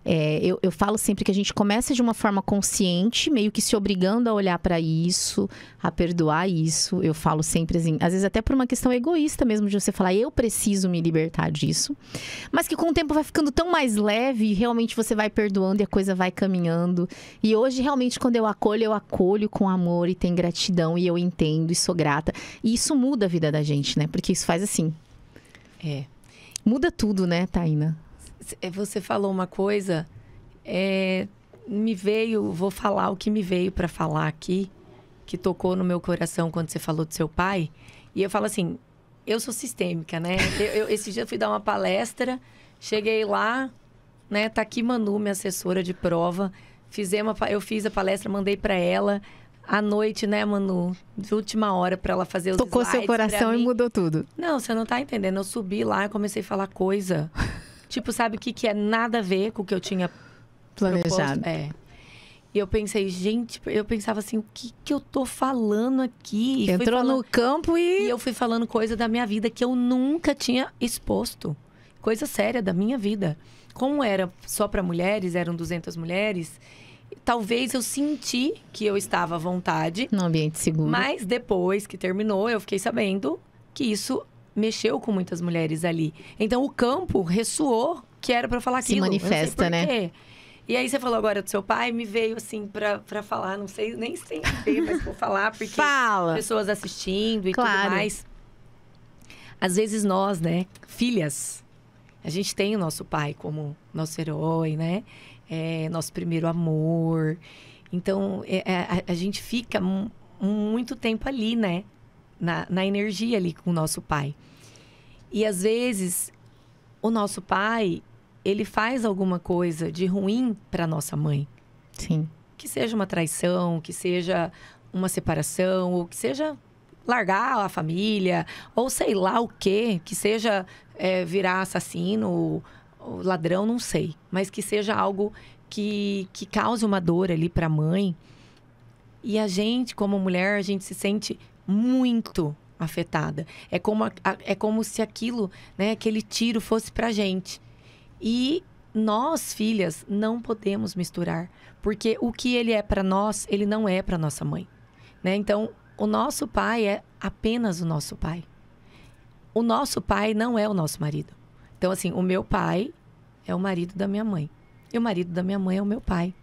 Eu falo sempre que a gente começa de uma forma consciente, meio que se obrigando a olhar para isso, a perdoar isso. Eu falo sempre assim, às vezes até por uma questão egoísta mesmo, de você falar, eu preciso me libertar disso. Mas que com o tempo vai ficando tão mais leve e realmente você vai perdoando e a coisa vai caminhando. E hoje, realmente, quando eu acolho com amor e tenho gratidão e eu entendo e sou grata. E isso muda a vida da gente, né? Porque isso faz assim. Muda tudo, né, Taina? Você falou uma coisa, vou falar o que me veio para falar aqui, que tocou no meu coração quando você falou do seu pai. E eu falo assim, eu sou sistêmica, né? Esse dia eu fui dar uma palestra, cheguei lá, né? Tá aqui Manu, minha assessora de prova. Eu fiz a palestra, mandei para ela. À noite, né, Manu? De última hora para ela fazer os slides. Tocou seu coração e mudou tudo. Não, você não tá entendendo. Eu subi lá e comecei a falar coisa. Tipo, sabe o que é nada a ver com o que eu tinha planejado? E eu pensei, gente, eu pensava assim, o que eu tô falando aqui? Entrou no campo e eu fui falando coisa da minha vida que eu nunca tinha exposto. Coisa séria da minha vida. Como era só para mulheres, eram 200 mulheres, talvez eu senti que eu estava à vontade. No ambiente seguro. Mas depois que terminou, eu fiquei sabendo que isso mexeu com muitas mulheres ali. Então, o campo ressoou que era para falar aquilo. Se manifesta, né? E aí, você falou agora do seu pai, me veio assim pra falar, não sei, nem sei mas vou falar, porque Fala. Pessoas assistindo e Claro. tudo mais. Às vezes nós, né, filhas, a gente tem o nosso pai como nosso herói, né? Nosso primeiro amor. Então, a gente fica muito tempo ali, né? Na energia ali com o nosso pai. E às vezes, o nosso pai, ele faz alguma coisa de ruim para nossa mãe. Sim. Que seja uma traição, que seja uma separação, ou que seja largar a família, ou sei lá o quê, que seja virar assassino, ou ladrão, não sei. Mas que seja algo que cause uma dor ali para a mãe. E a gente, como mulher, a gente se sente muito afetada. É como se aquilo, né, aquele tiro fosse pra gente. E nós, filhas, não podemos misturar. Porque o que ele é para nós, ele não é para nossa mãe. Né? Então, o nosso pai é apenas o nosso pai. O nosso pai não é o nosso marido. Então, assim, o meu pai é o marido da minha mãe. E o marido da minha mãe é o meu pai.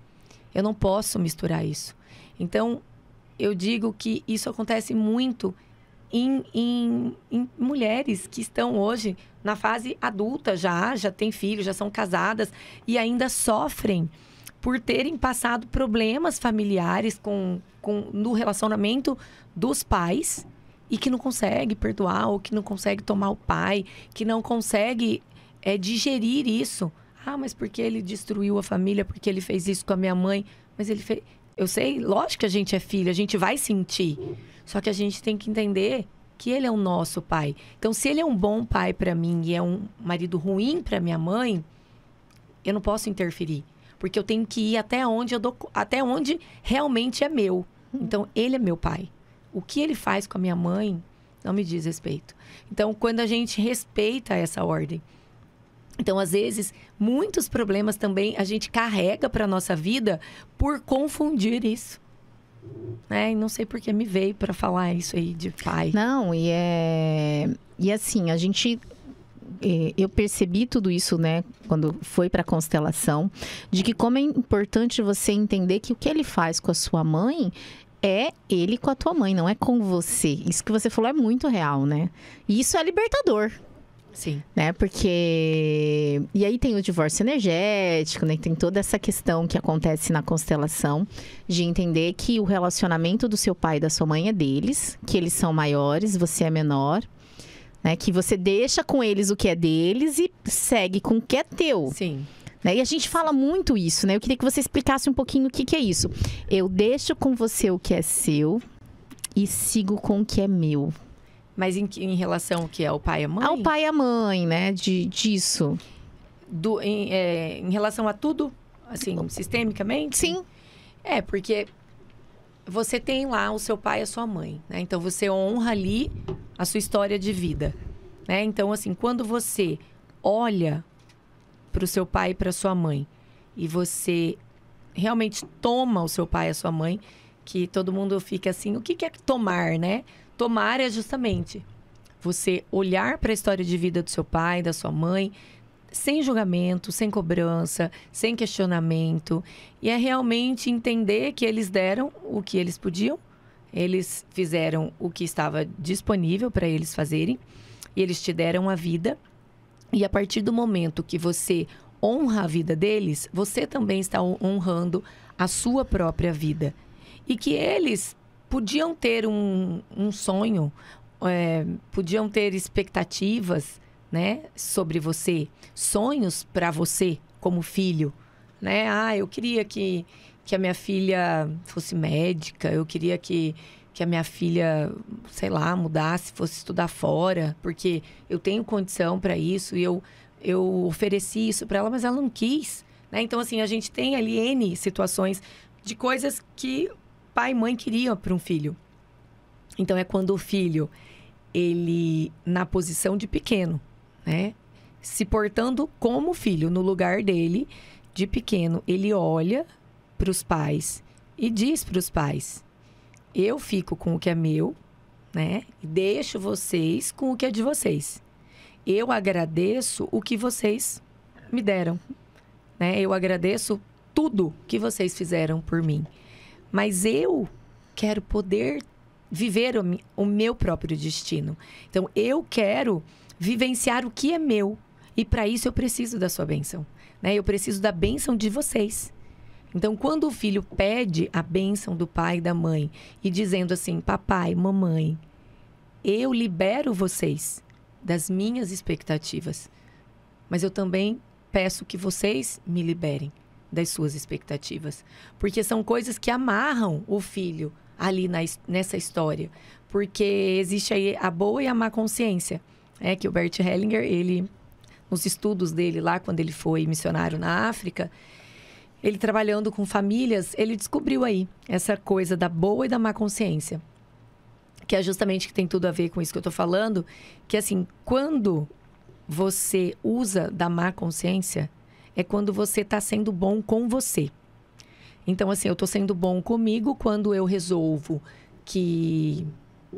Eu não posso misturar isso. Então, eu digo que isso acontece muito em mulheres que estão hoje na fase adulta, já têm filhos, já são casadas e ainda sofrem por terem passado problemas familiares no relacionamento dos pais e que não consegue perdoar, ou que não consegue tomar o pai, que não consegue digerir isso. Ah, mas porque ele destruiu a família, porque ele fez isso com a minha mãe, mas ele fez... Eu sei, lógico que a gente é filho, a gente vai sentir. Só que a gente tem que entender que ele é o nosso pai. Então, se ele é um bom pai para mim e é um marido ruim para minha mãe, eu não posso interferir. Porque eu tenho que ir até onde realmente é meu. Então, ele é meu pai. O que ele faz com a minha mãe não me diz respeito. Então, quando a gente respeita essa ordem... Então, às vezes, muitos problemas também a gente carrega para a nossa vida por confundir isso. E não sei por que me veio para falar isso aí de pai. Não, e assim, a gente... Eu percebi tudo isso, né, quando foi para a constelação, de que como é importante você entender que o que ele faz com a sua mãe é ele com a tua mãe, não é com você. Isso que você falou é muito real, né? E isso é libertador. Sim. Né? Porque... E aí tem o divórcio energético, né? Tem toda essa questão que acontece na constelação de entender que o relacionamento do seu pai e da sua mãe é deles, que eles são maiores, você é menor, né? Que você deixa com eles o que é deles e segue com o que é teu. Sim. Né? E a gente fala muito isso, né? Eu queria que você explicasse um pouquinho o que é isso. Eu deixo com você o que é seu e sigo com o que é meu. Mas em relação ao que é o pai e a mãe? Ao pai e a mãe, né? Disso. Em relação a tudo, assim, sistemicamente? Sim. Porque você tem lá o seu pai e a sua mãe, né? Então, você honra ali a sua história de vida, né? Então, assim, quando você olha para o seu pai e para sua mãe e você realmente toma o seu pai e a sua mãe, que todo mundo fica assim, o que é tomar, né? Tomar é justamente você olhar para a história de vida do seu pai, da sua mãe, sem julgamento, sem cobrança, sem questionamento. E é realmente entender que eles deram o que eles podiam, eles fizeram o que estava disponível para eles fazerem, e eles te deram a vida. E a partir do momento que você honra a vida deles, você também está honrando a sua própria vida. E que eles podiam ter um sonho, podiam ter expectativas, né, sobre você, sonhos para você como filho, né? Eu queria que a minha filha fosse médica, eu queria que a minha filha, sei lá, mudasse, fosse estudar fora, porque eu tenho condição para isso e eu ofereci isso para ela, mas ela não quis, né? Então, assim, a gente tem ali N situações de coisas que pai e mãe queriam para um filho. Então, é quando o filho, ele, na posição de pequeno, né? Se portando como filho, no lugar dele, de pequeno, ele olha para os pais e diz para os pais: eu fico com o que é meu, né? E deixo vocês com o que é de vocês. Eu agradeço o que vocês me deram, né? Eu agradeço tudo que vocês fizeram por mim. Mas eu quero poder viver o meu próprio destino. Então, eu quero vivenciar o que é meu. E para isso eu preciso da sua bênção, né? Eu preciso da bênção de vocês. Então, quando o filho pede a bênção do pai e da mãe e dizendo assim: papai, mamãe, eu libero vocês das minhas expectativas, mas eu também peço que vocês me liberem das suas expectativas. Porque são coisas que amarram o filho ali nessa história. Porque existe aí a boa e a má consciência. Que o Bert Hellinger, ele, nos estudos dele lá, quando ele foi missionário na África, ele trabalhando com famílias, ele descobriu aí essa coisa da boa e da má consciência. Que é justamente que tem tudo a ver com isso que eu tô falando. Que assim, quando você usa da má consciência, é quando você tá sendo bom com você. Então, assim, eu tô sendo bom comigo quando eu resolvo que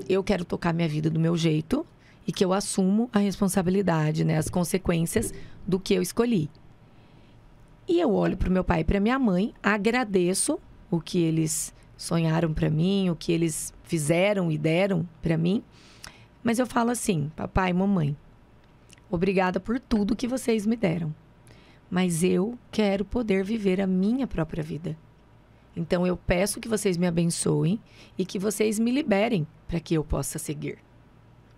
eu quero tocar minha vida do meu jeito e que eu assumo a responsabilidade, né, as consequências do que eu escolhi. E eu olho pro meu pai e pra minha mãe, agradeço o que eles sonharam pra mim, o que eles fizeram e deram pra mim. Mas eu falo assim: papai e mamãe, obrigada por tudo que vocês me deram. Mas eu quero poder viver a minha própria vida. Então, eu peço que vocês me abençoem e que vocês me liberem para que eu possa seguir.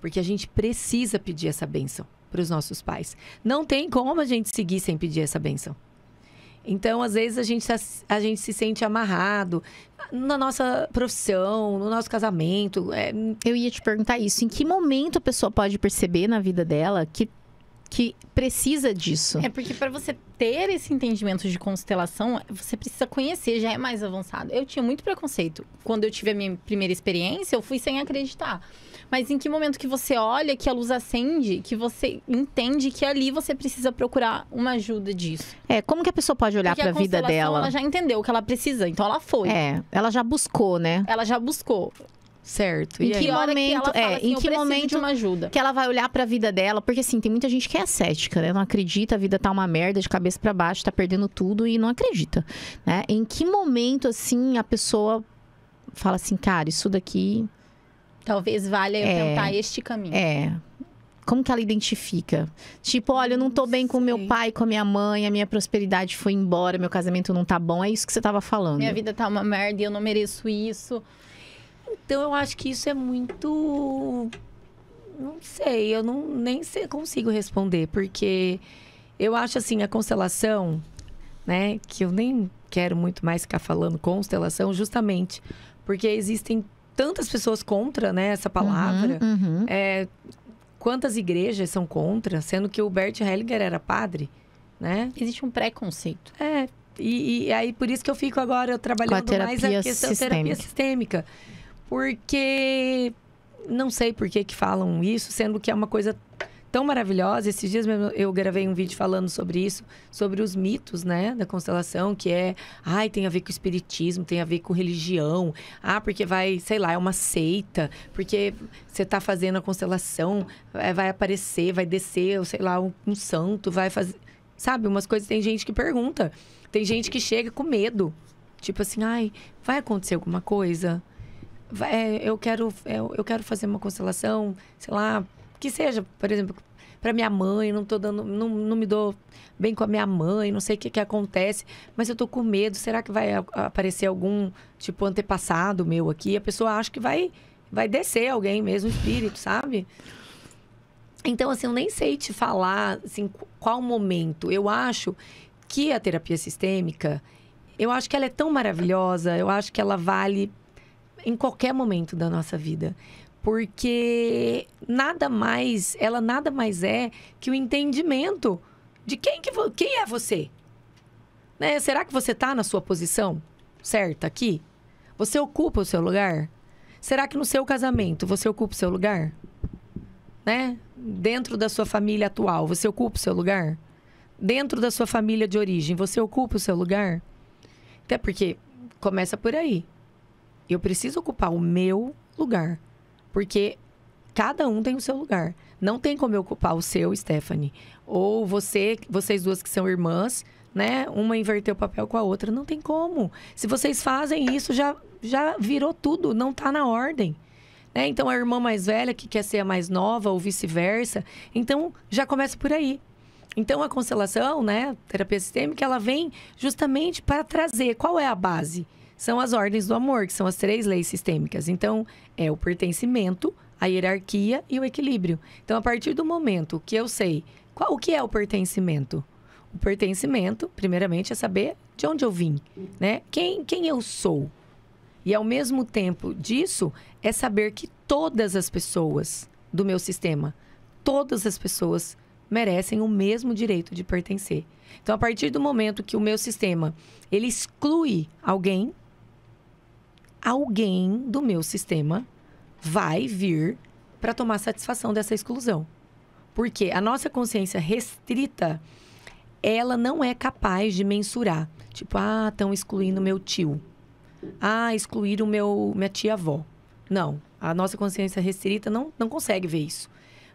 Porque a gente precisa pedir essa bênção para os nossos pais. Não tem como a gente seguir sem pedir essa bênção. Então, às vezes, a gente se sente amarrado na nossa profissão, no nosso casamento. Eu ia te perguntar isso. Em que momento a pessoa pode perceber na vida dela que precisa disso? Porque para você ter esse entendimento de constelação, você precisa conhecer, já é mais avançado. Eu tinha muito preconceito. Quando eu tive a minha primeira experiência, eu fui sem acreditar. Mas em que momento que você olha, que a luz acende, que você entende que ali você precisa procurar uma ajuda disso? Como que a pessoa pode olhar para a vida dela? Ela já entendeu o que ela precisa, então ela foi. Ela já buscou, né? Ela já buscou. Certo. Em que momento, em que momento de uma ajuda? Que ela vai olhar pra vida dela? Porque assim, tem muita gente que é cética, né? Não acredita, a vida tá uma merda, de cabeça pra baixo, tá perdendo tudo e não acredita, né? Em que momento, assim, a pessoa fala assim: cara, isso daqui... talvez valha eu tentar este caminho. Como que ela identifica? Tipo, olha, eu não tô bem com meu pai, com a minha mãe, a minha prosperidade foi embora, meu casamento não tá bom. É isso que você tava falando. Minha vida tá uma merda e eu não mereço isso. Então, eu acho que isso é muito... Não sei, eu nem consigo responder. Porque eu acho, assim, a constelação, né? Que eu nem quero muito mais ficar falando constelação, justamente porque existem tantas pessoas contra, né, essa palavra. Quantas igrejas são contra? Sendo que o Bert Hellinger era padre, né? Existe um preconceito. E aí, por isso que eu fico agora trabalhando mais a questão da terapia sistêmica. Porque não sei por que falam isso, sendo que é uma coisa tão maravilhosa. Esses dias mesmo eu gravei um vídeo falando sobre isso, sobre os mitos, né, da constelação, que é, tem a ver com espiritismo, tem a ver com religião. Porque vai, sei lá, é uma seita, porque você tá fazendo a constelação, vai aparecer, vai descer, sei lá, um santo, vai fazer... Sabe, umas coisas, tem gente que pergunta. Tem gente que chega com medo. Tipo assim, vai acontecer alguma coisa? Eu quero fazer uma constelação, sei lá, que seja, por exemplo, para minha mãe, não me dou bem com a minha mãe, não sei o que acontece, mas eu tô com medo, será que vai aparecer algum, tipo, antepassado meu aqui? A pessoa acha que vai descer alguém mesmo, espírito, sabe? Então, assim, eu nem sei te falar, assim, qual momento. Eu acho que a terapia sistêmica, eu acho que ela é tão maravilhosa, eu acho que ela vale em qualquer momento da nossa vida. Porque ela nada mais é que o entendimento de quem é você. Né? Será que você está na sua posição certa aqui? Você ocupa o seu lugar? Será que no seu casamento você ocupa o seu lugar? Né? Dentro da sua família atual, você ocupa o seu lugar? Dentro da sua família de origem, você ocupa o seu lugar? Até porque começa por aí. Eu preciso ocupar o meu lugar. Porque cada um tem o seu lugar. Não tem como eu ocupar o seu, Stephanie. Ou vocês duas que são irmãs, né? Uma inverter o papel com a outra. Não tem como. Se vocês fazem isso, já virou tudo. Não tá na ordem. Né? Então, a irmã mais velha que quer ser a mais nova ou vice-versa. Então, já começa por aí. Então, a constelação, né? Terapia sistêmica, ela vem justamente para trazer. Qual é a base? São as ordens do amor, que são as 3 leis sistêmicas. Então, é o pertencimento, a hierarquia e o equilíbrio. Então, a partir do momento que eu sei o que é o pertencimento? O pertencimento, primeiramente, é saber de onde eu vim, né? Quem eu sou. E, ao mesmo tempo disso, é saber que todas as pessoas do meu sistema, todas as pessoas merecem o mesmo direito de pertencer. Então, a partir do momento que o meu sistema, ele exclui alguém do meu sistema vai vir para tomar satisfação dessa exclusão. Porque a nossa consciência restrita, ela não é capaz de mensurar. Tipo, estão excluindo meu tio. Excluíram minha tia-avó. Não, a nossa consciência restrita não consegue ver isso.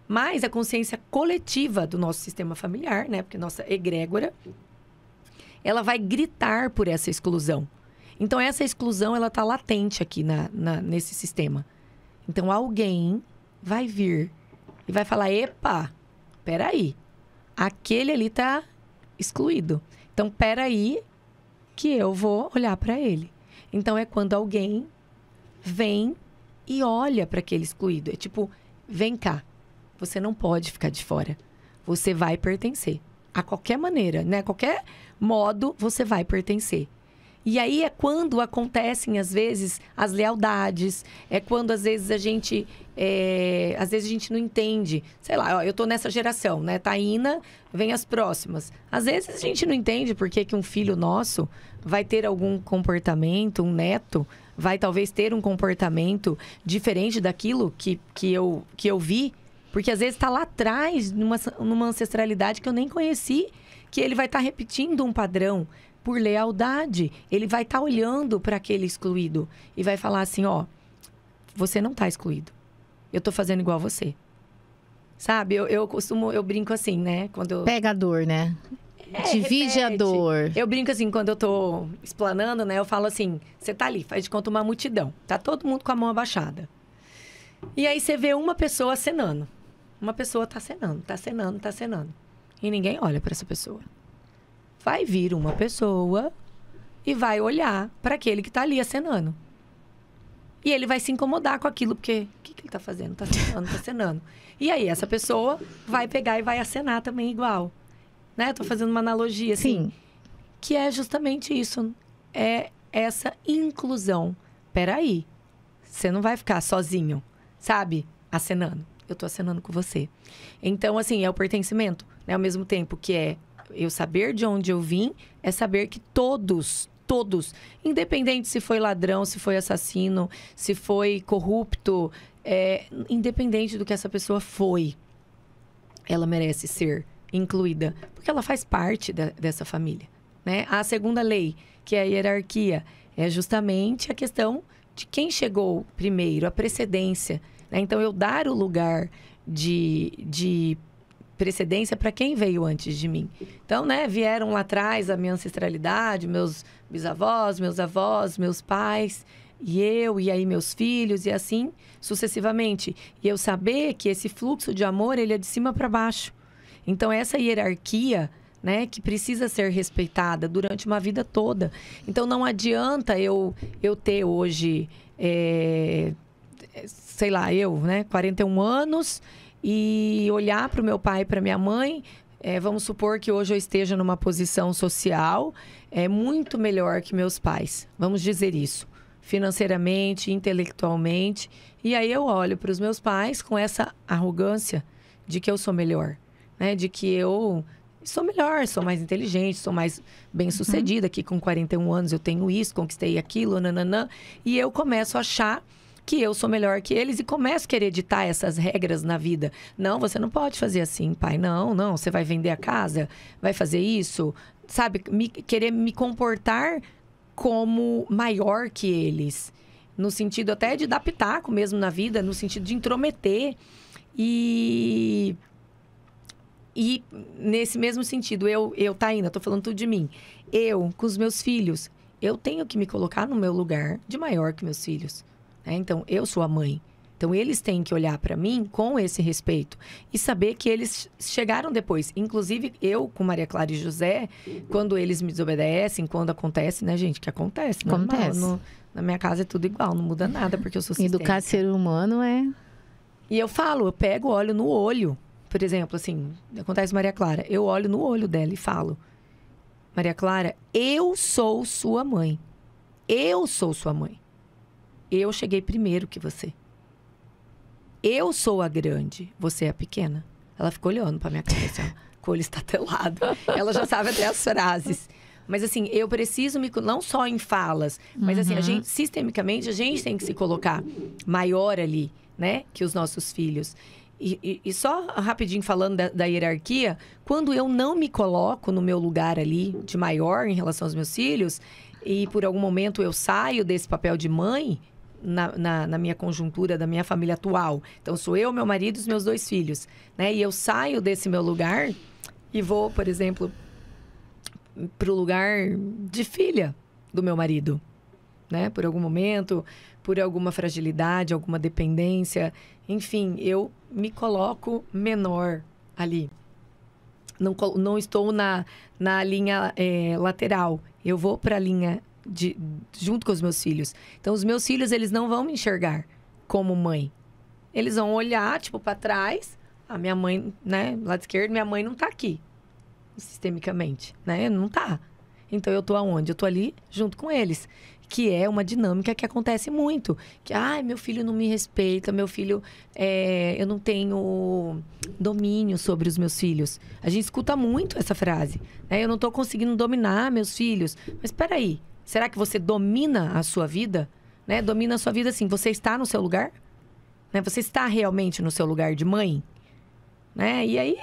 Mas a consciência coletiva do nosso sistema familiar, né? Porque nossa egrégora, ela vai gritar por essa exclusão. Então, essa exclusão, ela está latente aqui nesse sistema. Então, alguém vai vir e vai falar, epa, peraí, aquele ali está excluído. Então, peraí que eu vou olhar para ele. Então, é quando alguém vem e olha para aquele excluído. É tipo, vem cá, você não pode ficar de fora. Você vai pertencer. A qualquer maneira, né? A qualquer modo, você vai pertencer. E aí é quando acontecem, às vezes, as lealdades. É quando, às vezes, a gente não entende. Sei lá, eu tô nessa geração, né? Taína, vem as próximas. Às vezes, a gente não entende por que um filho nosso vai ter algum comportamento, um neto vai talvez ter um comportamento diferente daquilo que eu vi. Porque, às vezes, está lá atrás, numa ancestralidade que eu nem conheci, que ele vai estar repetindo um padrão. Por lealdade, ele vai estar olhando para aquele excluído e vai falar assim, você não está excluído. Eu estou fazendo igual a você. Sabe? Eu brinco assim, né? Pega a dor, né? Divide a dor. Eu brinco assim, quando eu tô explanando, né? Eu falo assim, você tá ali, faz de conta uma multidão. Tá todo mundo com a mão abaixada. E aí você vê uma pessoa acenando. Uma pessoa tá acenando, tá acenando, tá acenando. E ninguém olha para essa pessoa. Vai vir uma pessoa e vai olhar para aquele que tá ali acenando. E ele vai se incomodar com aquilo, porque o que ele tá fazendo? Tá acenando, tá acenando. E aí essa pessoa vai pegar e vai acenar também igual. Né? Tô fazendo uma analogia assim. Sim. Que é justamente isso. É essa inclusão. Peraí, você não vai ficar sozinho, sabe? Acenando. Eu tô acenando com você. Então, assim, é o pertencimento, né? Ao mesmo tempo que é eu saber de onde eu vim, é saber que todos, independente se foi ladrão, se foi assassino, se foi corrupto, independente do que essa pessoa foi, ela merece ser incluída, porque ela faz parte dessa família, né? A segunda lei, que é a hierarquia, é justamente a questão de quem chegou primeiro, a precedência, né? Então, eu dar o lugar de precedência para quem veio antes de mim. Então, né, vieram lá atrás a minha ancestralidade, meus bisavós, meus avós, meus pais, e aí meus filhos, e assim sucessivamente. E eu saber que esse fluxo de amor, ele é de cima para baixo. Então, essa hierarquia, né, que precisa ser respeitada durante uma vida toda. Então, não adianta eu ter hoje, sei lá, né, 41 anos e olhar para o meu pai e para minha mãe. Vamos supor que hoje eu esteja numa posição social muito melhor que meus pais. Vamos dizer isso. Financeiramente, intelectualmente. E aí eu olho para os meus pais com essa arrogância de que eu sou melhor, né? De que eu sou melhor, sou mais inteligente, sou mais bem-sucedida, que com 41 anos eu tenho isso, conquistei aquilo, nananã. E eu começo a achar que eu sou melhor que eles e começo a querer ditar essas regras na vida. Não, você não pode fazer assim, pai. Não, você vai vender a casa, vai fazer isso. Sabe, querer me comportar como maior que eles. No sentido até de dar pitaco mesmo na vida, no sentido de intrometer. E nesse mesmo sentido, Taína, tô falando tudo de mim. Eu, com os meus filhos, eu tenho que me colocar no meu lugar de maior que meus filhos. Então, eu sou a mãe. Então, eles têm que olhar para mim com esse respeito. E saber que eles chegaram depois. Inclusive, eu, com Maria Clara e José, quando eles me desobedecem, quando acontece, né, gente? Que acontece. Acontece. Na minha casa é tudo igual, não muda nada, porque eu sou sistêmica. Educar ser humano é... E eu pego, olho no olho. Por exemplo, assim, acontece Maria Clara. Eu olho no olho dela e falo: Maria Clara, eu sou sua mãe. Eu sou sua mãe. Eu cheguei primeiro que você. Eu sou a grande, você é a pequena. Ela ficou olhando pra minha cara, assim, ó, com o olho estatelado. Ela já sabe até as frases. Mas assim, eu preciso não só em falas, mas assim, sistemicamente, a gente tem que se colocar maior ali, né? Que os nossos filhos. E só rapidinho falando da hierarquia, quando eu não me coloco no meu lugar ali de maior em relação aos meus filhos, e por algum momento eu saio desse papel de mãe, na minha conjuntura da minha família atual. Então, sou eu, meu marido e os meus 2 filhos, né? E eu saio desse meu lugar e vou, por exemplo, para o lugar de filha do meu marido, né? Por algum momento, por alguma fragilidade, alguma dependência. Enfim, eu me coloco menor ali. Não estou na linha lateral. Eu vou para a linha junto com os meus filhos. Então, os meus filhos, eles não vão me enxergar como mãe. Eles vão olhar, tipo, para trás. A minha mãe, né? Lado esquerdo, minha mãe não tá aqui. Sistemicamente, né? Não tá. Então, eu tô aonde? Eu tô ali junto com eles. Que é uma dinâmica que acontece muito. Que, meu filho não me respeita, meu filho... eu não tenho domínio sobre os meus filhos. A gente escuta muito essa frase, né? Eu não tô conseguindo dominar meus filhos. Mas, peraí. Será que você domina a sua vida? Né? Domina a sua vida, assim, você está no seu lugar? Né? Você está realmente no seu lugar de mãe? Né? E aí,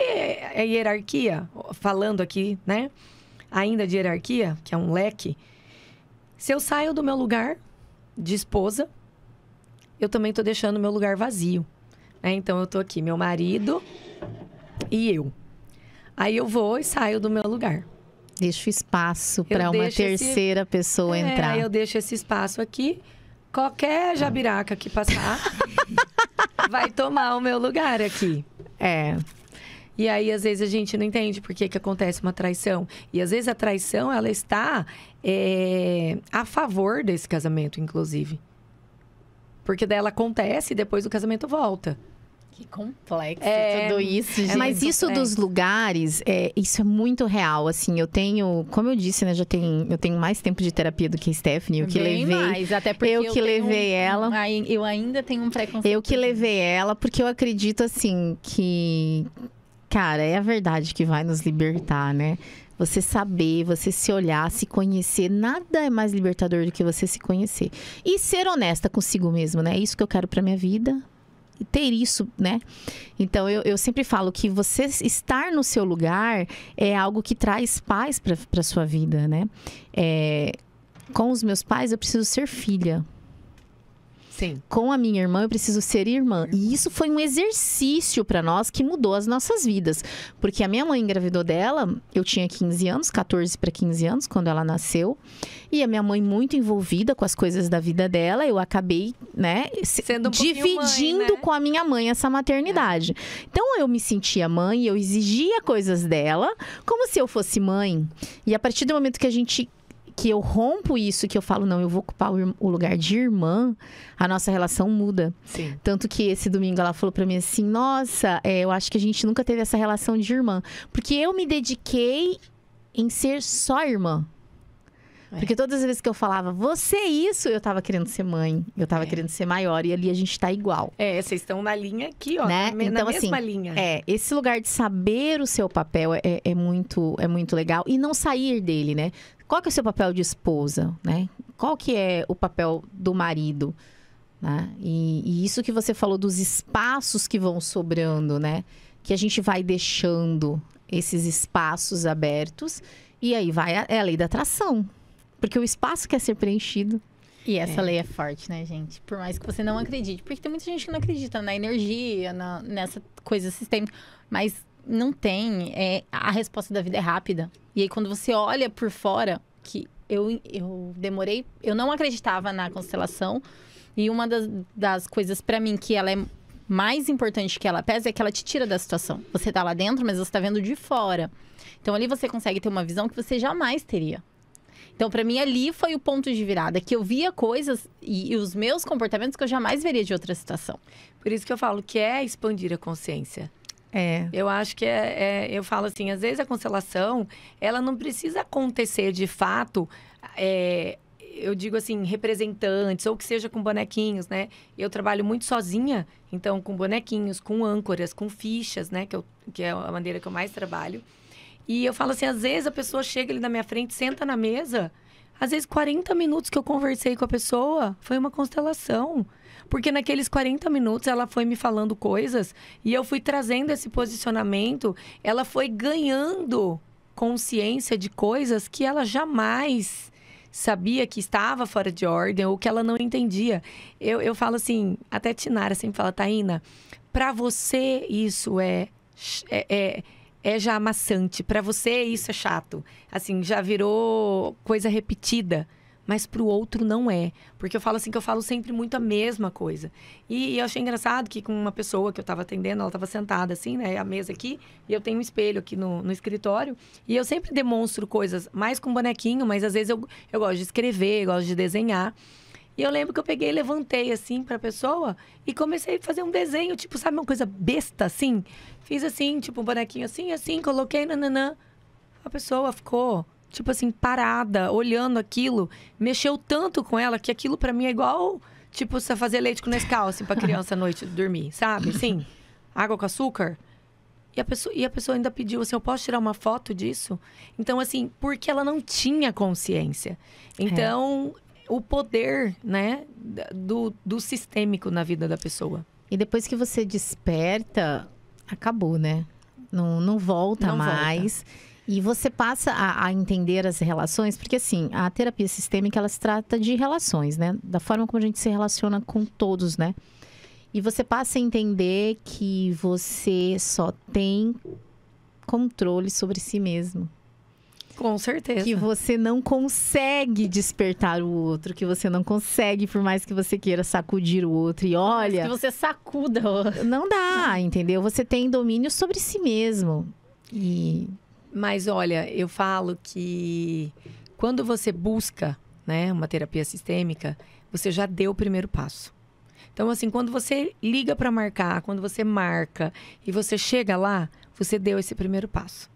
a hierarquia, falando aqui, né? Ainda de hierarquia, que é um leque. Se eu saio do meu lugar de esposa, eu também estou deixando o meu lugar vazio. Né? Então, eu estou aqui, meu marido e eu. Aí eu vou e saio do meu lugar. Deixo espaço para uma terceira pessoa entrar. Eu deixo esse espaço aqui. Qualquer jabiraca que passar vai tomar o meu lugar aqui. E aí, às vezes, a gente não entende por que acontece uma traição. E, às vezes, a traição, ela está a favor desse casamento, inclusive. Porque daí ela acontece e depois o casamento volta. Que complexo tudo isso, gente. Mas isso dos lugares, isso é muito real, assim. Eu tenho, como eu disse, né, eu tenho mais tempo de terapia do que a Stephanie. Eu que Bem levei. mais, até porque eu levei ela. Eu ainda tenho um preconceito. Eu que levei ela, porque eu acredito, assim, que... Cara, é a verdade que vai nos libertar, né? Você saber, você se olhar, se conhecer. Nada é mais libertador do que você se conhecer. E ser honesta consigo mesmo, né? É isso que eu quero pra minha vida. ter isso, né? Então, eu sempre falo que você estar no seu lugar é algo que traz paz para sua vida, né? Com os meus pais, eu preciso ser filha. Sim. Com a minha irmã, eu preciso ser irmã. E isso foi um exercício para nós que mudou as nossas vidas. Porque a minha mãe engravidou dela, eu tinha 15 anos, 14 para 15 anos, quando ela nasceu. E a minha mãe muito envolvida com as coisas da vida dela, eu acabei, né, Sendo um dividindo mãe, né? com a minha mãe essa maternidade. Então, eu me sentia mãe, eu exigia coisas dela, como se eu fosse mãe. E a partir do momento que eu rompo isso, que eu falo, não, eu vou ocupar o lugar de irmã, a nossa relação muda. Sim. Tanto que esse domingo ela falou pra mim assim, nossa, eu acho que a gente nunca teve essa relação de irmã. Porque eu me dediquei em ser só irmã. Porque todas as vezes que eu falava, você isso, eu tava querendo ser mãe. Eu tava querendo ser maior. E ali a gente tá igual. Vocês estão na linha aqui, ó. Né? Na Então, mesma assim, linha. Esse lugar de saber o seu papel é muito legal. E não sair dele, né? Qual que é o seu papel de esposa, né? Qual que é o papel do marido, né? E isso que você falou dos espaços que vão sobrando, né? Que a gente vai deixando esses espaços abertos. E aí é a lei da atração. Porque o espaço quer ser preenchido. E essa lei é forte, né, gente? Por mais que você não acredite. Porque tem muita gente que não acredita na energia, nessa coisa sistêmica. Mas não tem. A resposta da vida é rápida. E aí, quando você olha por fora, que eu demorei... Eu não acreditava na constelação. E uma das coisas, pra mim, que ela é mais importante que ela pesa, é que ela te tira da situação. Você tá lá dentro, mas você tá vendo de fora. Então, ali você consegue ter uma visão que você jamais teria. Então, pra mim, ali foi o ponto de virada. Que eu via coisas e os meus comportamentos que eu jamais veria de outra situação. Por isso que eu falo que é expandir a consciência. Eu acho que eu falo assim, às vezes a constelação, ela não precisa acontecer de fato, eu digo assim, representantes, ou que seja com bonequinhos, né? Eu trabalho muito sozinha, então com bonequinhos, com âncoras, com fichas, né? Que é a maneira que eu mais trabalho. E eu falo assim, às vezes a pessoa chega ali na minha frente, senta na mesa, às vezes 40 minutos que eu conversei com a pessoa, foi uma constelação. Porque naqueles 40 minutos ela foi me falando coisas e eu fui trazendo esse posicionamento, ela foi ganhando consciência de coisas que ela jamais sabia que estava fora de ordem ou que ela não entendia. Eu falo assim, até Tinara sempre fala, Taína, pra você isso é já amassante. Pra você isso é chato. Assim, já virou coisa repetida. Mas pro outro não é. Porque eu falo assim, que eu falo sempre muito a mesma coisa. E eu achei engraçado que com uma pessoa que eu tava atendendo, ela tava sentada assim, né? A mesa aqui. E eu tenho um espelho aqui no escritório. E eu sempre demonstro coisas mais com bonequinho, mas às vezes eu gosto de escrever, eu gosto de desenhar. E eu lembro que eu peguei e levantei assim pra pessoa e comecei a fazer um desenho, tipo, sabe, uma coisa besta assim? Fiz assim, tipo, um bonequinho assim, coloquei, nananã. A pessoa ficou, tipo assim, parada, olhando aquilo. Mexeu tanto com ela que aquilo pra mim é igual, tipo, você fazer leite com Nescau, assim, pra criança à noite dormir, sabe? Assim, água com açúcar. E a pessoa ainda pediu assim, eu posso tirar uma foto disso? Então, assim, porque ela não tinha consciência. Então... o poder, né, do sistêmico na vida da pessoa. E depois que você desperta, acabou, né? Não volta mais. E você passa a entender as relações, porque assim, a terapia sistêmica, ela se trata de relações, né? Da forma como a gente se relaciona com todos, né? E você passa a entender que você só tem controle sobre si mesmo. Com certeza. Que você não consegue despertar o outro, que você não consegue, por mais que você queira sacudir o outro. E olha... que você sacuda o outro. Não dá, entendeu? Você tem domínio sobre si mesmo. Mas olha, eu falo que quando você busca, né, uma terapia sistêmica, você já deu o primeiro passo. Então, assim, quando você liga para marcar, quando você marca e você chega lá, você deu esse primeiro passo.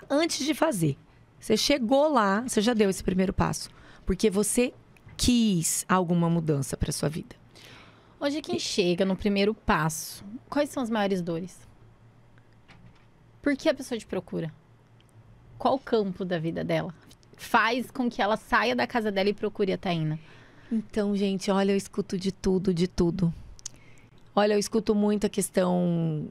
Antes de fazer. Você chegou lá, você já deu esse primeiro passo. Porque você quis alguma mudança para sua vida. Hoje, quem chega no primeiro passo, quais são as maiores dores? Por que a pessoa te procura? Qual campo da vida dela faz com que ela saia da casa dela e procure a Taína? Então, gente, olha, eu escuto de tudo, de tudo. Olha, eu escuto muito a questão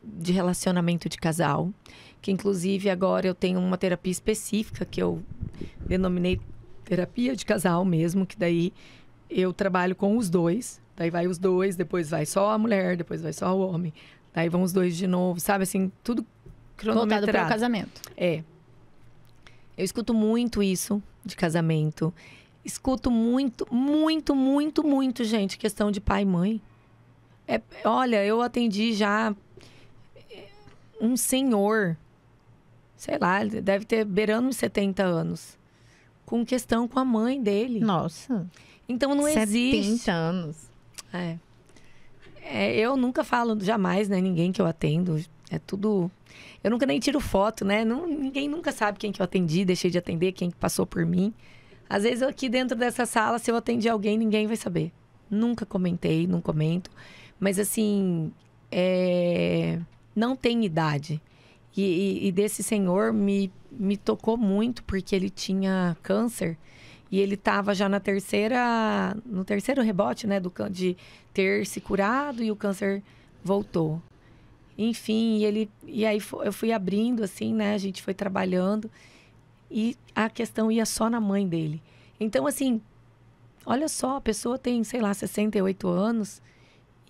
de relacionamento de casal, que inclusive agora eu tenho uma terapia específica que eu denominei terapia de casal mesmo, que daí eu trabalho com os dois, daí vai os dois, depois vai só a mulher, depois vai só o homem, daí vão os dois de novo, sabe assim, tudo cronometrado. Voltado para o casamento. É. Eu escuto muito isso de casamento. Escuto muito, gente, questão de pai e mãe. Olha, eu atendi já um senhor, sei lá, ele deve ter beirando uns 70 anos, com questão com a mãe dele. Nossa. Então não existe. 70 anos. Eu nunca falo jamais, né? Ninguém que eu atendo. É tudo... Eu nunca nem tiro foto, né? Ninguém nunca sabe quem que eu atendi, deixei de atender, quem que passou por mim. Às vezes eu aqui dentro dessa sala, se eu atendi alguém, ninguém vai saber. Nunca comentei, não comento. Mas assim, não tem idade. E desse senhor me tocou muito, porque ele tinha câncer. E ele estava já no terceiro rebote, né? De ter se curado e o câncer voltou. Enfim, e aí eu fui abrindo, assim, né? A gente foi trabalhando. E a questão ia só na mãe dele. Então, assim, olha só, a pessoa tem, sei lá, 68 anos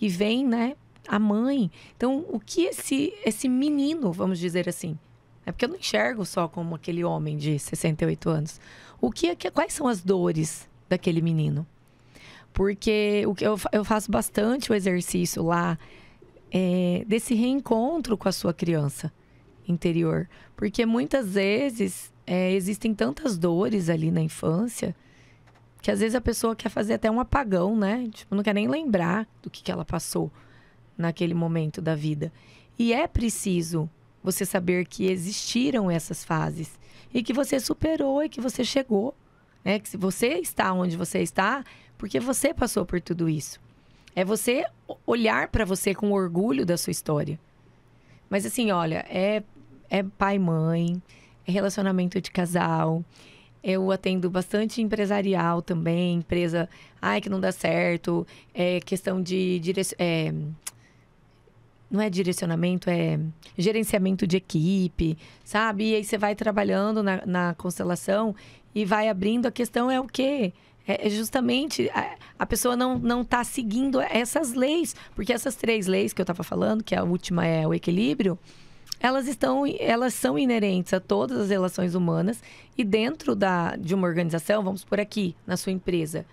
e vem, né, a mãe. Então, o que esse menino, vamos dizer assim, é porque eu não enxergo só como aquele homem de 68 anos. Quais são as dores daquele menino? Porque eu faço bastante o exercício lá desse reencontro com a sua criança interior. Porque muitas vezes existem tantas dores ali na infância que às vezes a pessoa quer fazer até um apagão, né? Tipo, não quer nem lembrar do que ela passou naquele momento da vida. E é preciso você saber que existiram essas fases e que você superou e que você chegou, né? Que se você está onde você está, porque você passou por tudo isso. É você olhar para você com orgulho da sua história. Mas assim, olha, é pai e mãe, é relacionamento de casal. Eu atendo bastante empresarial também, empresa, que não dá certo, questão de não é direcionamento, é gerenciamento de equipe, sabe? E aí você vai trabalhando na constelação e vai abrindo. A questão é o quê? É justamente a pessoa não está seguindo essas leis. Porque essas 3 leis que eu estava falando, que a última é o equilíbrio, elas são inerentes a todas as relações humanas. E dentro de uma organização, vamos por aqui, na sua empresa,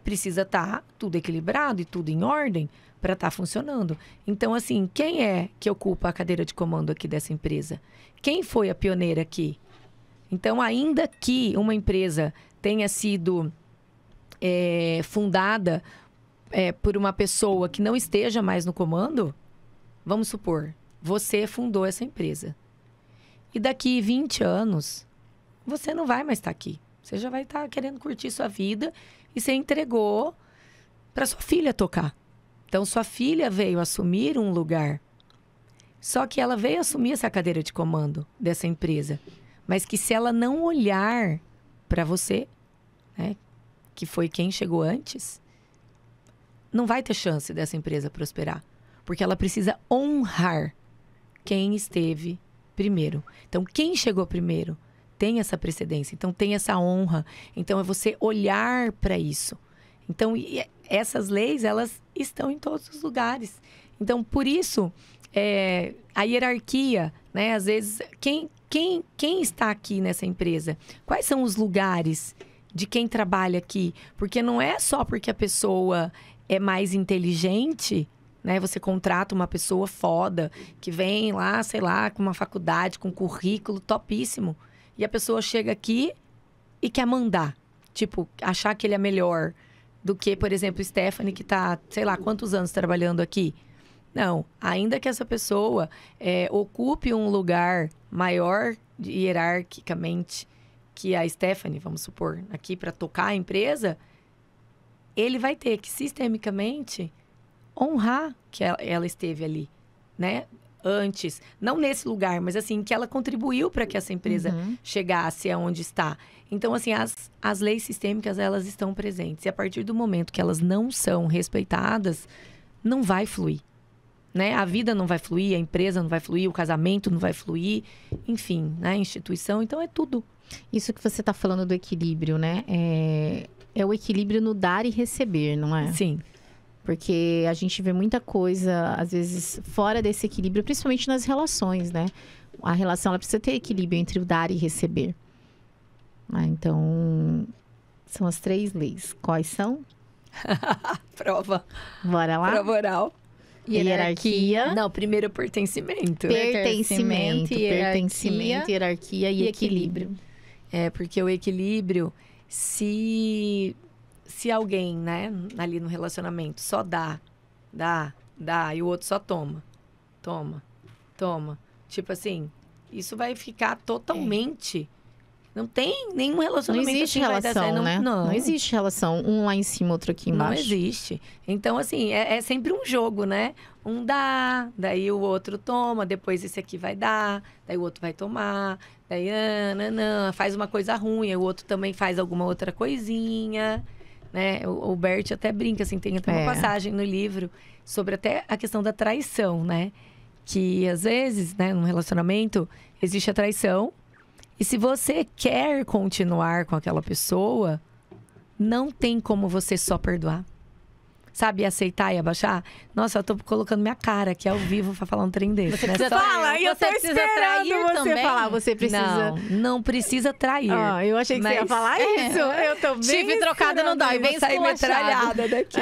precisa estar tudo equilibrado e tudo em ordem para estar funcionando. Então, assim, quem é que ocupa a cadeira de comando aqui dessa empresa? Quem foi a pioneira aqui? Então, ainda que uma empresa tenha sido fundada por uma pessoa que não esteja mais no comando, vamos supor, você fundou essa empresa. E daqui 20 anos, você não vai mais estar aqui. Você já vai estar querendo curtir sua vida e você entregou para sua filha tocar. Então, sua filha veio assumir um lugar. Só que ela veio assumir essa cadeira de comando dessa empresa. Mas que se ela não olhar para você, né, que foi quem chegou antes, não vai ter chance dessa empresa prosperar. Porque ela precisa honrar quem esteve primeiro. Então, quem chegou primeiro tem essa precedência. Então, tem essa honra. Então, é você olhar para isso. Então, essas leis, elas estão em todos os lugares. Então, por isso, a hierarquia, né? Às vezes, quem está aqui nessa empresa? Quais são os lugares de quem trabalha aqui? Porque não é só porque a pessoa é mais inteligente, né? Você contrata uma pessoa foda, que vem lá, sei lá, com uma faculdade, com um currículo topíssimo. E a pessoa chega aqui e quer mandar. Tipo, achar que ele é melhor do que, por exemplo, Stephanie, que está, sei lá, quantos anos trabalhando aqui. Não, ainda que essa pessoa ocupe um lugar maior hierarquicamente que a Stephanie, vamos supor, aqui para tocar a empresa, ele vai ter que, sistemicamente, honrar que ela esteve ali, né? Antes, não nesse lugar, mas assim, que ela contribuiu para que essa empresa chegasse aonde está. Então, assim, as leis sistêmicas, elas estão presentes. E a partir do momento que elas não são respeitadas, não vai fluir. Né? A vida não vai fluir, a empresa não vai fluir, o casamento não vai fluir, enfim, né? A instituição, então é tudo. Isso que você está falando do equilíbrio, né? É o equilíbrio no dar e receber, não é? Sim. Porque a gente vê muita coisa, às vezes, fora desse equilíbrio, principalmente nas relações, né? A relação, ela precisa ter equilíbrio entre o dar e receber. Então, são as 3 leis. Quais são? Prova. Bora lá? Prova oral. Hierarquia. Não, primeiro pertencimento. Pertencimento, hierarquia hierarquia e equilíbrio. É, porque o equilíbrio, se alguém, né, ali no relacionamento, só dá, e o outro só toma. Tipo assim, isso vai ficar totalmente... Não tem nenhum relacionamento. Não existe assim, vai dar relação, certo. né? Não existe relação. Um lá em cima, outro aqui embaixo. Não existe. Então, assim, é sempre um jogo, né? Um dá, daí o outro toma, depois esse aqui vai dar, daí o outro vai tomar, daí faz uma coisa ruim, aí o outro também faz alguma outra coisinha, né? O Bert até brinca, assim, tem até uma passagem no livro sobre até a questão da traição, né? Que, às vezes, né, num relacionamento, existe a traição. E se você quer continuar com aquela pessoa, não tem como você só perdoar. Sabe, aceitar e abaixar? Nossa, eu tô colocando minha cara aqui ao vivo pra falar um trem desse. Você né? precisa Fala, eu tô esperando você também? falar. Você precisa... Não precisa trair. Eu achei que você ia falar isso. Eu tô bem Chifre trocado não dói, bem sair esculachado. metralhada daqui.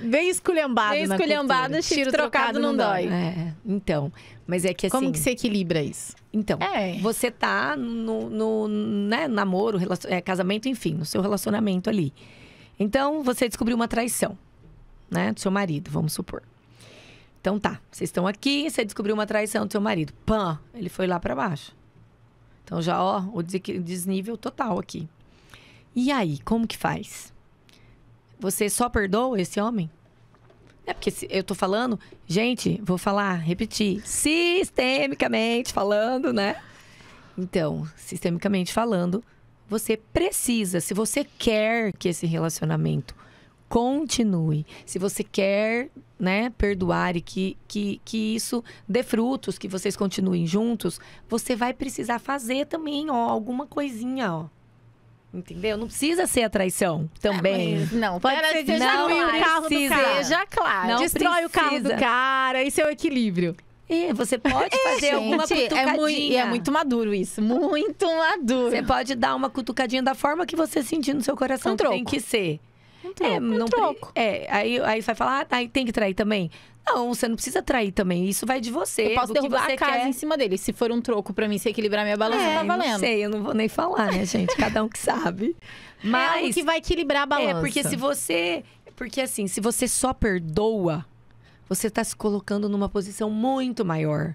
Bem esculhambado. Bem esculhambada, chifre trocado não dói. Então, mas é que assim... Como que você equilibra isso? Então, você tá no né, namoro, casamento, enfim, no seu relacionamento ali. Então, você descobriu uma traição, né, do seu marido, vamos supor. Então tá, vocês estão aqui, você descobriu uma traição do seu marido. Pã, ele foi lá pra baixo. Então já, ó, o desnível total aqui. E aí, como que faz? Você só perdoa esse homem? É porque eu tô falando, gente, vou falar, repetir, sistemicamente falando, né? Então, sistemicamente falando, você precisa, se você quer que esse relacionamento continue, se você quer, né, perdoar e que isso dê frutos, que vocês continuem juntos, você vai precisar fazer também, ó, alguma coisinha, ó. Entendeu? Não precisa ser a traição também. Não, pode ser destruir o carro do cara. Seja claro. Não destrói o carro do cara. Isso é o equilíbrio. Você pode fazer alguma cutucadinha. É muito maduro isso. Muito maduro. Você pode dar uma cutucadinha da forma que você sentir no seu coração. Que tem que ser. Um troco. Aí vai falar, aí tem que trair também. Não, você não precisa trair também. Isso vai de você. Eu posso derrubar você a casa quer. em cima dele. Se for um troco pra mim, se equilibrar minha balança, tá valendo. Não sei, eu não vou nem falar, né, gente? Cada um que sabe. Mas é algo que vai equilibrar a balança. Porque se você... Porque assim, se você só perdoa, você tá se colocando numa posição muito maior.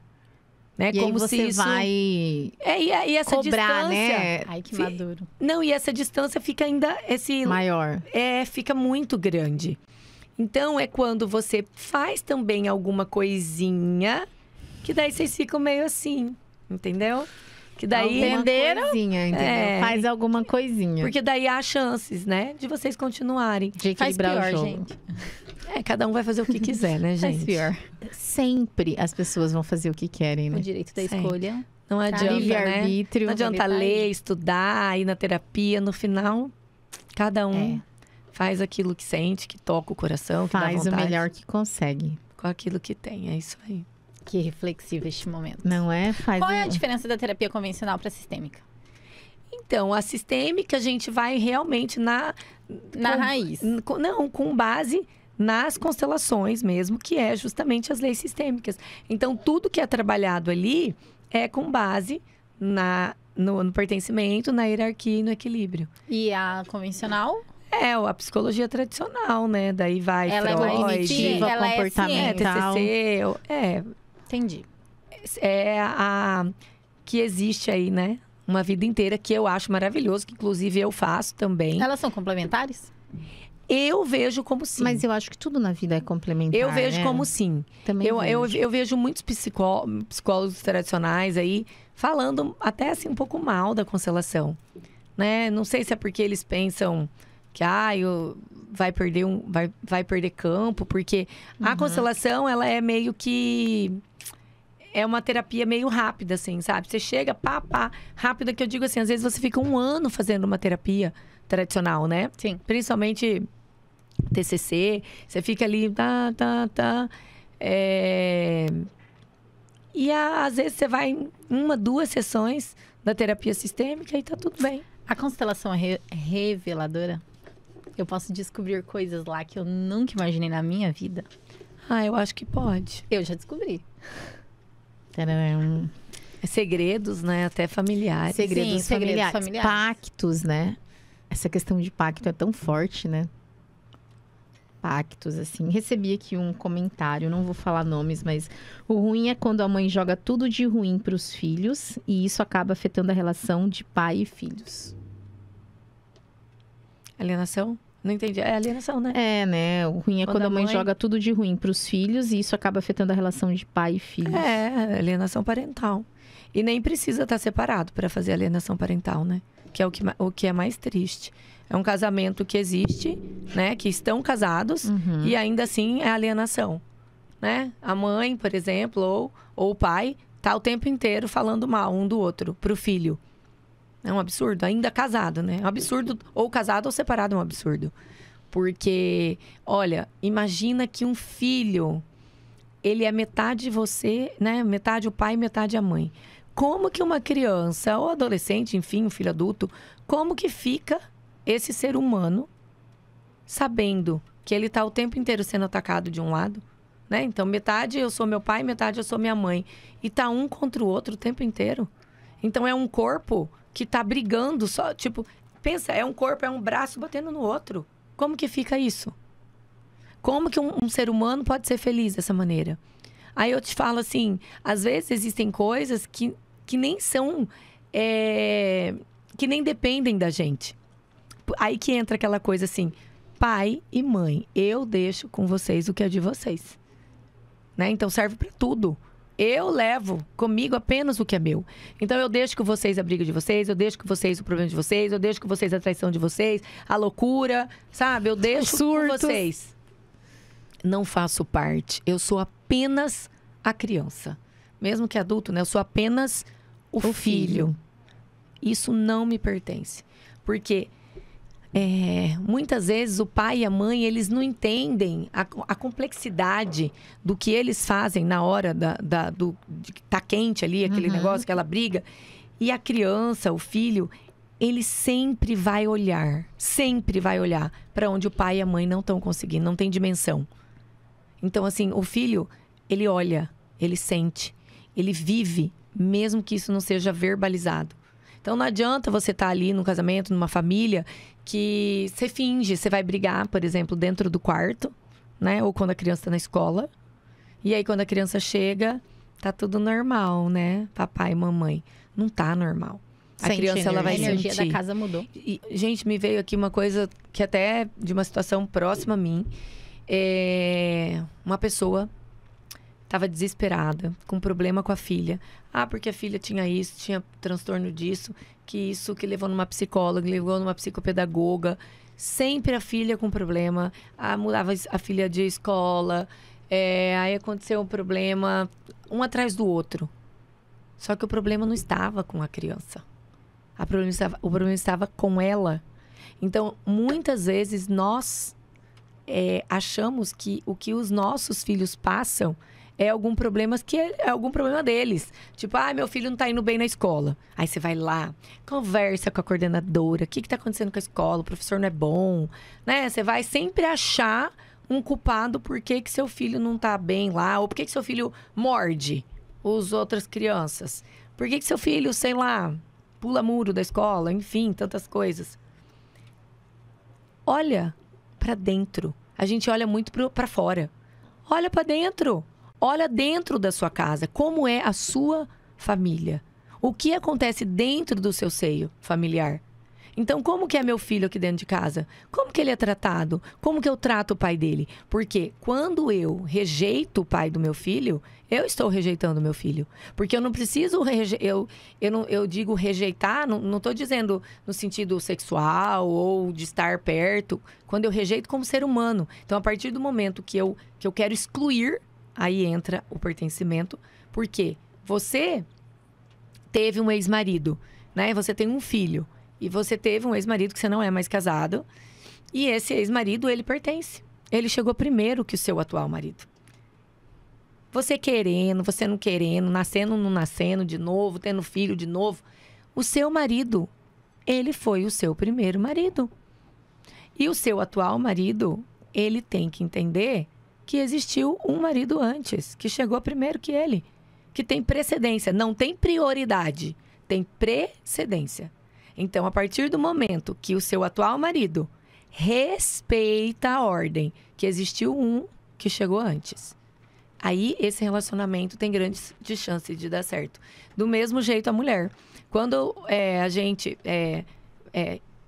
Né? E como aí você se isso... vai e essa cobrar, distância... né? Ai, que maduro. Não, e essa distância fica ainda... Maior. Fica muito grande. Então, é quando você faz também alguma coisinha, que daí vocês ficam meio assim, entendeu? Que daí... Entenderam? Coisinha, entendeu? Faz alguma coisinha. Porque daí há chances, né? De vocês continuarem. De equilibrar Faz pior, o jogo. gente. Cada um vai fazer o que quiser, né, gente? Faz pior. Sempre as pessoas vão fazer o que querem, né? O direito da Sempre. escolha. Não adianta, né? Livre-arbítrio. Não adianta ler, estudar, ir na terapia. No final, cada um faz aquilo que sente, que toca o coração, que dá faz vontade. o melhor que consegue. Com aquilo que tem, é isso aí. Que reflexivo este momento. Não é? Qual é a diferença da terapia convencional para sistêmica? Então, a sistêmica, a gente vai realmente Na raiz. Com base nas constelações mesmo, que é justamente as leis sistêmicas. Então, tudo que é trabalhado ali é com base no pertencimento, na hierarquia e no equilíbrio. E a convencional? A psicologia tradicional, né? Daí vai ela Freud, é cognitiva, ela comportamental. TCC, Entendi. é a que existe aí, né? Uma vida inteira, que eu acho maravilhoso, que inclusive eu faço também. Elas são complementares? Eu vejo como sim. Mas eu acho que tudo na vida é complementar. Eu vejo né? como sim. Também Eu vejo muitos psicólogos tradicionais aí falando até assim um pouco mal da constelação, né? Não sei se é porque eles pensam que vai perder campo, porque a constelação, ela é meio que... É uma terapia meio rápida, assim, sabe? Você chega, pá, rápida, que eu digo assim, às vezes você fica 1 ano fazendo uma terapia tradicional, né? Sim. Principalmente TCC, você fica ali, E às vezes você vai em 1, 2 sessões da terapia sistêmica e tá tudo bem. A constelação é reveladora? Eu posso descobrir coisas lá que eu nunca imaginei na minha vida? Eu acho que pode. Eu já descobri. Segredos, né? Até familiares. Segredos familiares. Pactos, né? Essa questão de pacto é tão forte, né? Pactos, assim. Recebi aqui um comentário, não vou falar nomes, mas o ruim é quando a mãe joga tudo de ruim para os filhos e isso acaba afetando a relação de pai e filhos. Alienação? Não entendi. É alienação, né? É, né? O ruim é quando a mãe joga tudo de ruim para os filhos e isso acaba afetando a relação de pai e filhos. É, alienação parental. E nem precisa estar separado para fazer alienação parental, né? Que é o que é mais triste. É um casamento que existe, né? Que estão casados e ainda assim é alienação, né? A mãe, por exemplo, ou o pai, tá o tempo inteiro falando mal um do outro pro filho. É um absurdo, ainda casado, né? É um absurdo, ou casado ou separado é um absurdo. Porque, olha, imagina que um filho, ele é metade você, né? Metade o pai, metade a mãe. Como que uma criança, ou adolescente, enfim, um filho adulto, como que fica esse ser humano sabendo que ele tá o tempo inteiro sendo atacado de um lado, né? Então, metade eu sou meu pai, metade eu sou minha mãe. E tá um contra o outro o tempo inteiro. Então, é um corpo que tá brigando só, tipo... Pensa, é um corpo, é um braço batendo no outro. Como que fica isso? Como que um ser humano pode ser feliz dessa maneira? Aí eu te falo assim, às vezes existem coisas que nem são... que nem dependem da gente. Aí que entra aquela coisa assim, pai e mãe, eu deixo com vocês o que é de vocês. Né? Então serve para tudo. Eu levo comigo apenas o que é meu. Então eu deixo com vocês a briga de vocês, eu deixo com vocês o problema de vocês, eu deixo com vocês a traição de vocês, a loucura, sabe? Eu deixo com vocês. Não faço parte. Eu sou apenas a criança. Mesmo que adulto, né? Eu sou apenas o filho. Isso não me pertence. Porque muitas vezes o pai e a mãe, eles não entendem a complexidade do que eles fazem na hora de tá quente ali, aquele negócio, aquela briga. E a criança, o filho, ele sempre vai olhar para onde o pai e a mãe não estão conseguindo, não tem dimensão. Então, assim, o filho, ele olha, ele sente, ele vive, mesmo que isso não seja verbalizado. Então, não adianta você estar ali num casamento, numa família, que você finge, você vai brigar, por exemplo, dentro do quarto, né? Ou quando a criança está na escola. E aí, quando a criança chega, tá tudo normal, né? Papai e mamãe. Não tá normal. A criança, ela vai sentir. A energia da casa mudou. E, gente, me veio aqui uma coisa que até é de uma situação próxima a mim. Uma pessoa estava desesperada, com problema com a filha. Porque a filha tinha isso, tinha transtorno disso, que levou numa psicóloga, levou numa psicopedagoga. Sempre a filha com problema. Mudava a filha de escola. Aí aconteceu um problema, um atrás do outro. Só que o problema não estava com a criança. O problema estava com ela. Então, muitas vezes, nós achamos que o que os nossos filhos passam é algum problema que é algum problema deles. Tipo, meu filho não tá indo bem na escola. Aí você vai lá, conversa com a coordenadora. O que tá acontecendo com a escola? O professor não é bom, né? Você vai sempre achar um culpado por que seu filho não tá bem lá. Ou por que seu filho morde as outras crianças. Por que seu filho, sei lá, pula muro da escola. Enfim, tantas coisas. Olha pra dentro. A gente olha muito pra fora. Olha pra dentro. Olha dentro da sua casa, como é a sua família. O que acontece dentro do seu seio familiar? Então, como que é meu filho aqui dentro de casa? Como que ele é tratado? Como que eu trato o pai dele? Porque quando eu rejeito o pai do meu filho, eu estou rejeitando o meu filho. Porque eu não preciso... Eu digo rejeitar, não estou dizendo no sentido sexual ou de estar perto. Quando eu rejeito como ser humano. Então, a partir do momento que eu quero excluir, aí entra o pertencimento. Porque você teve um ex-marido, né? Você tem um filho. E você teve um ex-marido que você não é mais casado. E esse ex-marido, ele pertence. Ele chegou primeiro que o seu atual marido. Você querendo, você não querendo, nascendo, não nascendo de novo, tendo filho de novo. O seu marido, ele foi o seu primeiro marido. E o seu atual marido, ele tem que entender que existiu um marido antes, que chegou primeiro que ele. Que tem precedência, não tem prioridade, tem precedência. Então, a partir do momento que o seu atual marido respeita a ordem, que existiu um que chegou antes, aí esse relacionamento tem grandes chances de dar certo. Do mesmo jeito a mulher. Quando a gente...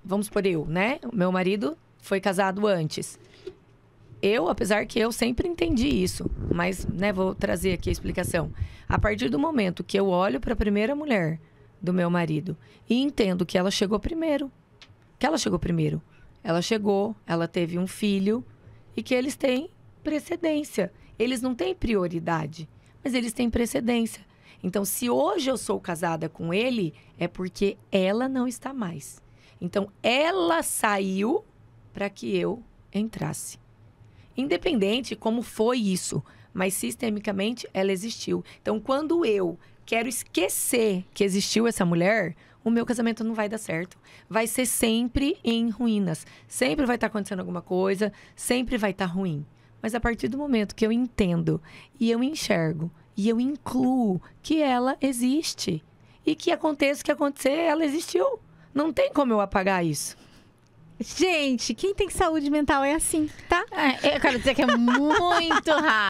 vamos por eu, né? O meu marido foi casado antes. Apesar que eu sempre entendi isso, mas né, vou trazer aqui a explicação. A partir do momento que eu olho para a primeira mulher do meu marido e entendo que ela chegou primeiro. Ela chegou, ela teve um filho e que eles têm precedência. Eles não têm prioridade, mas eles têm precedência. Então, se hoje eu sou casada com ele, é porque ela não está mais. Então, ela saiu para que eu entrasse. Independente como foi isso, mas sistemicamente ela existiu. Então, quando eu quero esquecer que existiu essa mulher, o meu casamento não vai dar certo. Vai ser sempre em ruínas. Sempre vai estar acontecendo alguma coisa, sempre vai estar ruim. Mas a partir do momento que eu entendo e eu enxergo e eu incluo que ela existe e que aconteça o que acontecer, ela existiu. Não tem como eu apagar isso. Gente, quem tem saúde mental é assim, tá? Eu quero dizer que é muito raro.